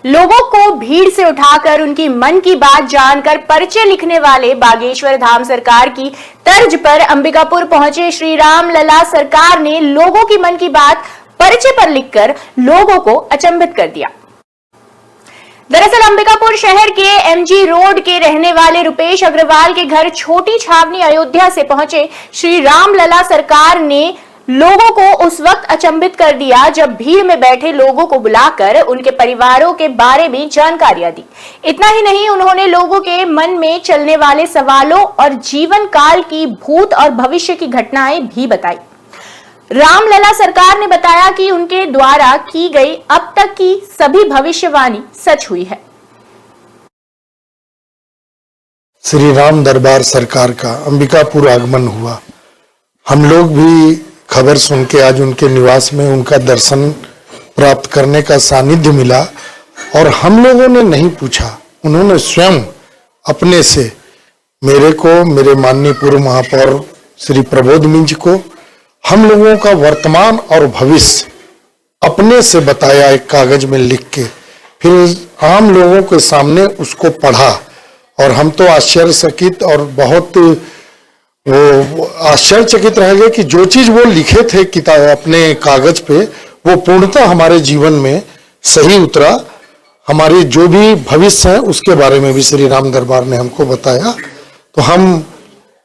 लोगों को भीड़ से उठाकर उनकी मन की बात जानकर पर्चे लिखने वाले बागेश्वर धाम सरकार की तर्ज पर अंबिकापुर पहुंचे श्री राम लला सरकार ने लोगों की मन की बात पर्चे पर लिखकर लोगों को अचंभित कर दिया। दरअसल अंबिकापुर शहर के एमजी रोड के रहने वाले रुपेश अग्रवाल के घर छोटी छावनी अयोध्या से पहुंचे श्री राम लला सरकार ने लोगों को उस वक्त अचंभित कर दिया जब भीड़ में बैठे लोगों को बुलाकर उनके परिवारों के बारे में जानकारियां दी। इतना ही नहीं, उन्होंने लोगों के मन में चलने वाले सवालों और जीवन काल की भूत और भविष्य की घटनाएं भी बताई। रामलला सरकार ने बताया कि उनके द्वारा की गई अब तक की सभी भविष्यवाणी सच हुई है। श्री राम दरबार सरकार का अंबिकापुर आगमन हुआ। हम लोग भी खबर सुन के आज उनके निवास में उनका दर्शन प्राप्त करने का सानिध्य मिला और हम लोगों ने नहीं पूछा, उन्होंने स्वयं अपने से मेरे को, मेरे माननीय पूर्व महापौर श्री प्रबोध मिंज को हम लोगों का वर्तमान और भविष्य अपने से बताया, एक कागज में लिख के। फिर आम लोगों के सामने उसको पढ़ा और हम तो आश्चर्यचकित और बहुत वो आश्चर्यचकित रह गए कि जो चीज वो लिखे थे किताब अपने कागज पे वो पूर्णतः हमारे जीवन में सही उतरा। हमारे जो भी भविष्य है उसके बारे में भी श्री राम दरबार ने हमको बताया। तो हम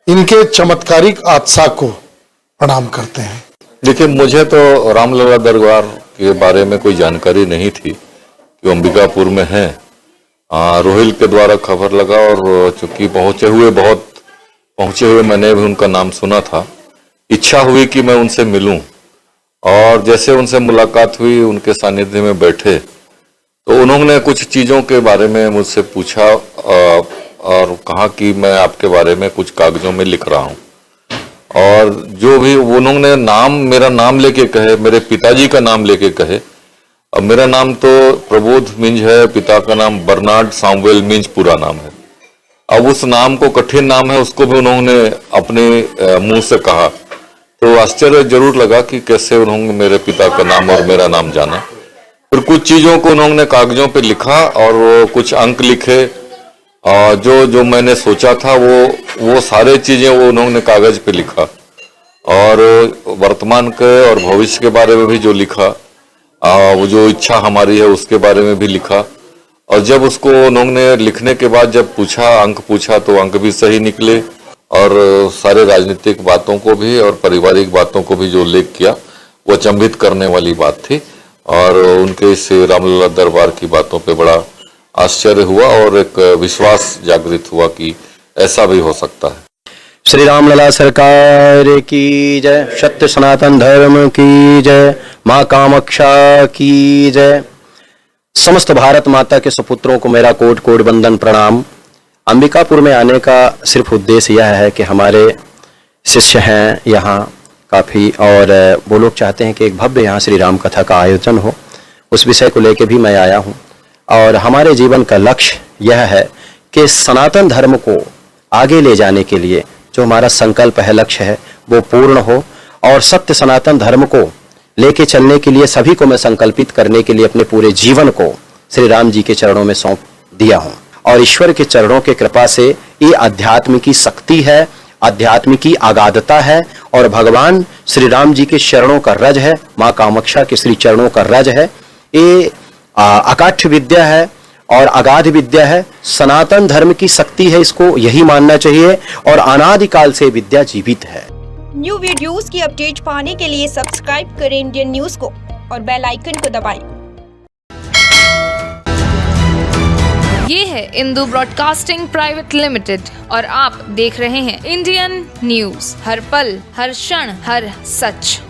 इनके चमत्कारिक आत्सा को प्रणाम करते हैं। देखिए, मुझे तो रामलला दरबार के बारे में कोई जानकारी नहीं थी कि अंबिकापुर में है। रोहिल के द्वारा खबर लगा और चूंकि पहुंचे हुए मैंने भी उनका नाम सुना था। इच्छा हुई कि मैं उनसे मिलूं और जैसे उनसे मुलाकात हुई, उनके सानिध्य में बैठे तो उन्होंने कुछ चीज़ों के बारे में मुझसे पूछा और कहा कि मैं आपके बारे में कुछ कागजों में लिख रहा हूं। और जो भी उन्होंने मेरा नाम लेके कहे, मेरे पिताजी का नाम लेके कहे। अब मेरा नाम तो प्रबोध मिंज है, पिता का नाम बर्नार्ड सामुएल मिंज पूरा नाम है। अब उस नाम को, कठिन नाम है, उसको भी उन्होंने अपने मुंह से कहा तो आश्चर्य जरूर लगा कि कैसे उन्होंने मेरे पिता का नाम और मेरा नाम जाना। फिर कुछ चीज़ों को उन्होंने कागजों पे लिखा और वो कुछ अंक लिखे और जो मैंने सोचा था वो सारे चीज़ें वो उन्होंने कागज पे लिखा और वर्तमान के और भविष्य के बारे में भी जो लिखा, वो जो इच्छा हमारी है उसके बारे में भी लिखा। और जब उसको उन्होंने लिखने के बाद जब अंक पूछा तो अंक भी सही निकले और सारे राजनीतिक बातों को भी और पारिवारिक बातों को भी जो उल्लेख किया वो अचंभित करने वाली बात थी। और उनके इस रामलला दरबार की बातों पे बड़ा आश्चर्य हुआ और एक विश्वास जागृत हुआ कि ऐसा भी हो सकता है। श्री रामलला सरकार की जय, सत्य सनातन धर्म की जय, माँ कामाक्षा की जय। समस्त भारत माता के सुपुत्रों को मेरा कोटि कोटि वंदन प्रणाम। अंबिकापुर में आने का सिर्फ उद्देश्य यह है कि हमारे शिष्य हैं यहाँ काफ़ी और वो लोग चाहते हैं कि एक भव्य यहाँ श्री राम कथा का आयोजन हो। उस विषय को लेकर भी मैं आया हूँ और हमारे जीवन का लक्ष्य यह है कि सनातन धर्म को आगे ले जाने के लिए जो हमारा संकल्प है, लक्ष्य है, वो पूर्ण हो और सत्य सनातन धर्म को लेके चलने के लिए सभी को मैं संकल्पित करने के लिए अपने पूरे जीवन को श्री राम जी के चरणों में सौंप दिया हूँ। और ईश्वर के चरणों के कृपा से ये अध्यात्म की शक्ति है, अध्यात्म की अगाधता है और भगवान श्री राम जी के चरणों का रज है, माँ कामाक्षा के श्री चरणों का रज है। ये अकाठ्य विद्या है और अगाध विद्या है, सनातन धर्म की शक्ति है, इसको यही मानना चाहिए और अनादिकाल से विद्या जीवित है। न्यू वीडियोस की अपडेट पाने के लिए सब्सक्राइब करें इंडियन न्यूज को और बेल आइकन को दबाएं। ये है इंदू ब्रॉडकास्टिंग प्राइवेट लिमिटेड और आप देख रहे हैं इंडियन न्यूज, हर पल, हर क्षण, हर सच।